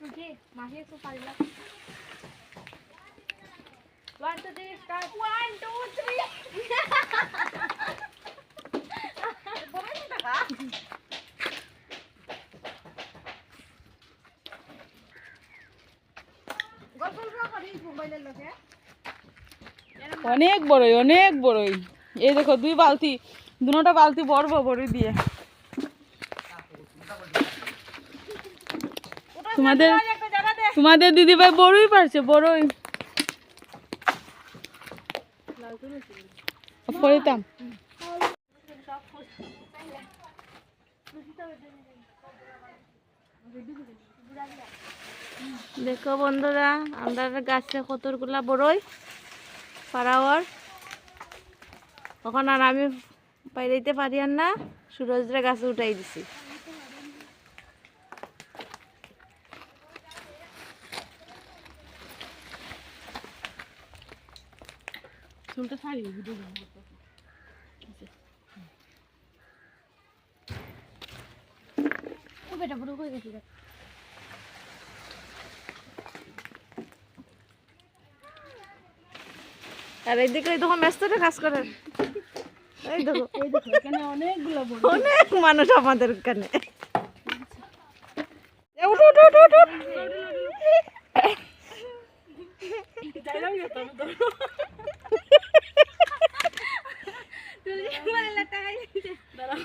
तुझे माही तो पाहिला 1 2 3 स्टार्ट 1 2 3 बोल ना का গল্পটা করি মোবাইলের লগে অনেক বড়ই এই দেখো দুই বালতি দুটোটা বালতি বড় দিয়ে তোমাদের দিদি ভাই বড়ই পারছে বড়ই ফরিতাম দেখো বন্ধুরা আমরা গাছে কতগুলা বড়ই পারাওয়ার তখন আর আমি পাইতে পারি আর না সুরজরা গাছে উঠাই দিছি চুলটা ছাড়িয়ে ভিডিও ও বেটা বড় হয়ে গেছে আর এইদিকে তখন মেস্তরে কাজ করে এই দেখো এখানে অনেকগুলো বড় অনেক মানুষ আমাদের এখানে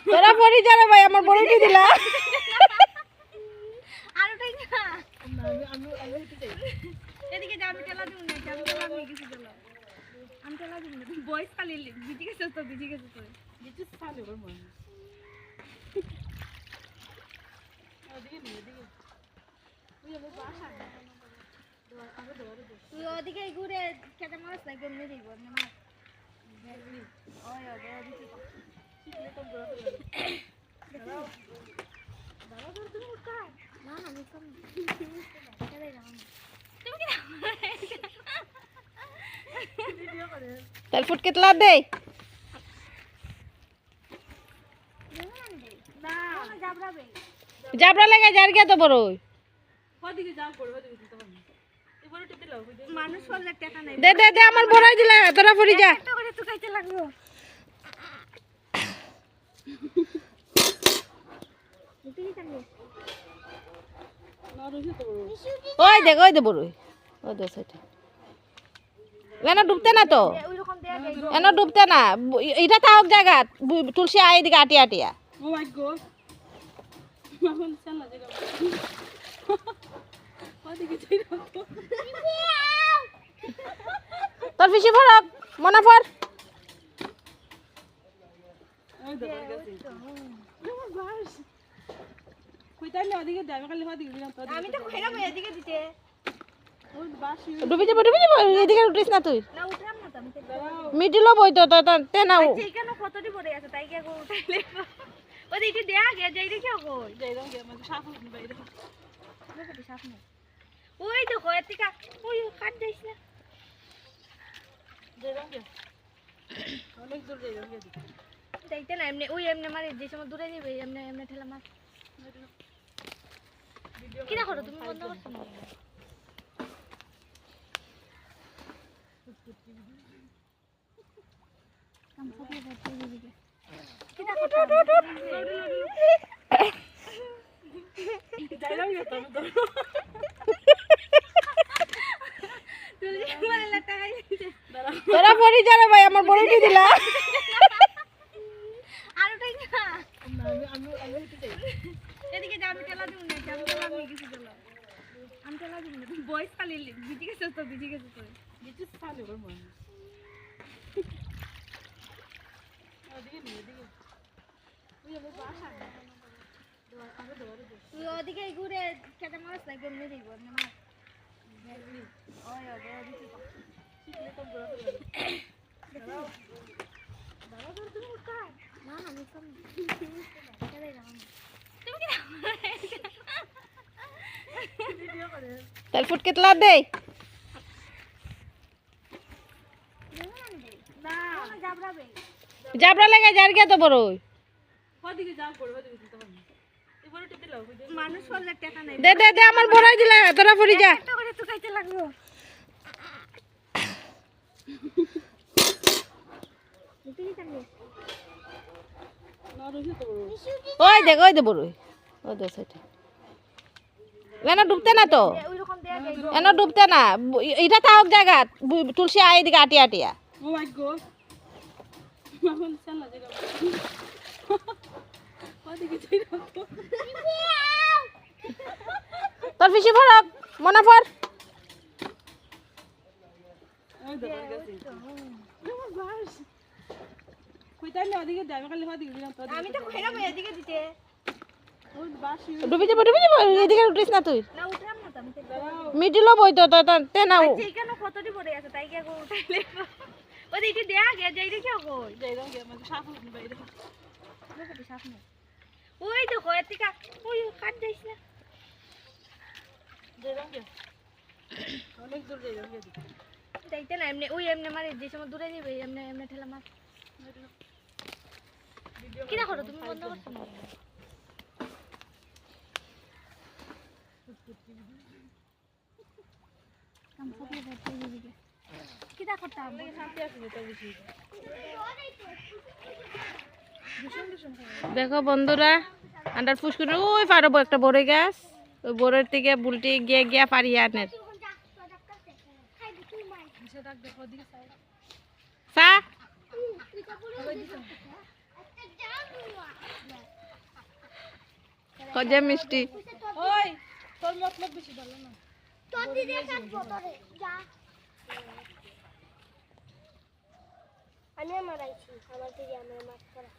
তোরা পরি যারা ভাই আমার বড়টি দিলা আরোটাই না এদিকে যা আমি টেলা দিই না আমি টেলা নিয়ে গেছি টেলা আমি টেলা দিই না বয়স খালি দিদি গেছে তো দিদি গেছে তো দিদি খালি ওর মন ওদিকে তুই আমার বাসা তুই ওদিকে ঘুরে খেতে মাছ না কেমনে দিব না মাছ ওই ওই দিদি শিখলে তো বড় দাদা তুমি উঠা না আমি কম কেন যাও তুমি কি ভিডিও করে তাল ফুট কেটলা দে না যাবরাবে জাবরা লাগা যার কে তো বড় ওদিকে যাও পড়বে ওদিকে তো এই বড়টিতে লাও মানুষ হলে টাকা নাই দে আমার বড়াই দিলা তোরা পরি যা কত করে তো খাইতে লাগবো তুই কি ওই দে বড় ওই দে সেটা এনা ডুবতে না তো ওইরকম দেয়া যায় এনা ডুবতে না এটা তাওক জায়গা তুলসী আই দিকে আটিয়া ও মাই গড মাখন চালা জায়গা ওদিকে যাই না তোর পিছি ফরক মনা ফর ওই তো গেছে বাস কইতাই না ওদিকে যাবে খালি ওদিকে দিলাম তো আমি তো কইরাম এদিকে দিতে ওই বাস ডুবি যাব এদিকে উঠিস না তুই না উঠরাম না আমি তো মিডিলো বই তো তে না এইখানে কতটি পড়ে আছে তাই কি গো উঠাইলে ওই এইটা দেয়া গে যাই রে কি গো যাই রং গে মানে সাফ হইনি বাইরে দেখো সাফ না ওই দেখো এতিকা ওই কাট যাইছ না যাই রং গে অনেক দূর যাই রং গে তাইতে না এমনি ওই এমনি মারি যে সময় দূরে যাবে এমনি ঠেলা মার কি না করো তুমি বন্ধ করছো না কাম সব করতে দিবি কি না করো যাই রং গে তুমি তো তুই মানে লাটাই তোরা পরি যারা ভাই আমার বড়টি দিলা আরোটাই না আমি এদিকে যা আমি টেলা দিই না আমি টেলা নিয়ে গেছি টেলা আমি টেলা দিই না বয়স খালি দিদি গেছে তো দিদি খালি ওর মন ওদিকে তুই আমার বাসা তুই ওদিকে ঘুরে খেতে মাছ না কেমনে দিব না মাছ ওই ওই দিদি শিখলে তো বড় দাদা তুমি উঠা না আমি কম কেন যাও তুমি কি ভিডিও করে তাল ফুট কেটলা দে না যাবরাবে জাবরা লাগা যার কে তো বড় ওদিকে যাও পড়বে ওদিকে তো এই বড় মানুষ হলে টাকা নাই দে দে দে আমার বড়াই দিলা তোরা পড়ি যা একটা করে তো খাইতে লাগবো ওই দে বড় ওই দে সাইড এনা ডুবতে না তো ওইরকম দেয়া যায় এনা ডুবতে না এটা তাওক জায়গা তুলসী আই দিকে আটিয়া আটিয়া ও মাই গড মাখন চালা জায়গা ওদিকে যাই না তো তোর পিছি ফরক মনে পড় ওই দবার গেছে আমার বাস কইতাই না ওদিকে যাবে খালি ওদিকে দিলাম তো আমি তো কইরাম এদিকে দিতে ওই বাস ডুবি যাব এদিকে উঠিস না তুই না উঠলাম না তো আমি তো মিডিলও বই তো তে না এইখানে কতটি পড়ে আছে তাই কি এখন উঠাইলে ওই এইটি দেয়া গে যাই দেখি কই যাই রঙ আমাকে সাফ হইনি বাইরে লোকটি সাফ না ওই দেখো এতিকা ওই কাট যাইছ না যাই রঙ অনেক দূর যাই রঙ দিকে যাইতে না এমনি ওই এমনি মারে যে সময় দূরে যাবে এমনি এমনি ঠেলা মার কি দেখো তুমি বন্ধ করছো না কি দেখো আমি শান্তি আছে তো বেশি দেখো বন্ধুরা আন্ডার পুষ্কুনি ওই পারবো একটা বড়ই গাছ ওই বড়ের থেকে বুলটি গিয়ে গিয়া পারিয়ে আনে চা কজে মিষ্টি ওই তোর মতলব বেশি ভালো না তোর দিদি কাটবো তোরে যা আমি মারাইছি আমার দিদি আমার মাছ করা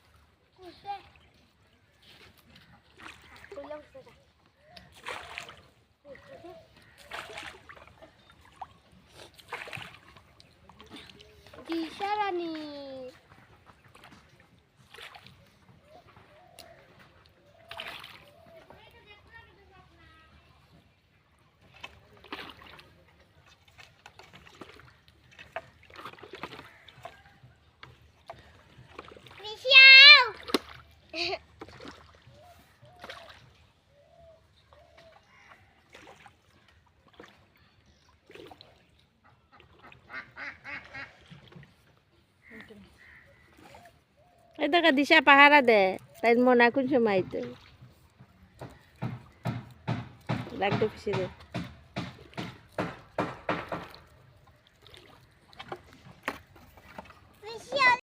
কুসে কইলা কুসে দিশারানি এই দেখা দিশা পাহারা দে তাই মনে কোন সময় তো লাগতো পিছিয়ে দে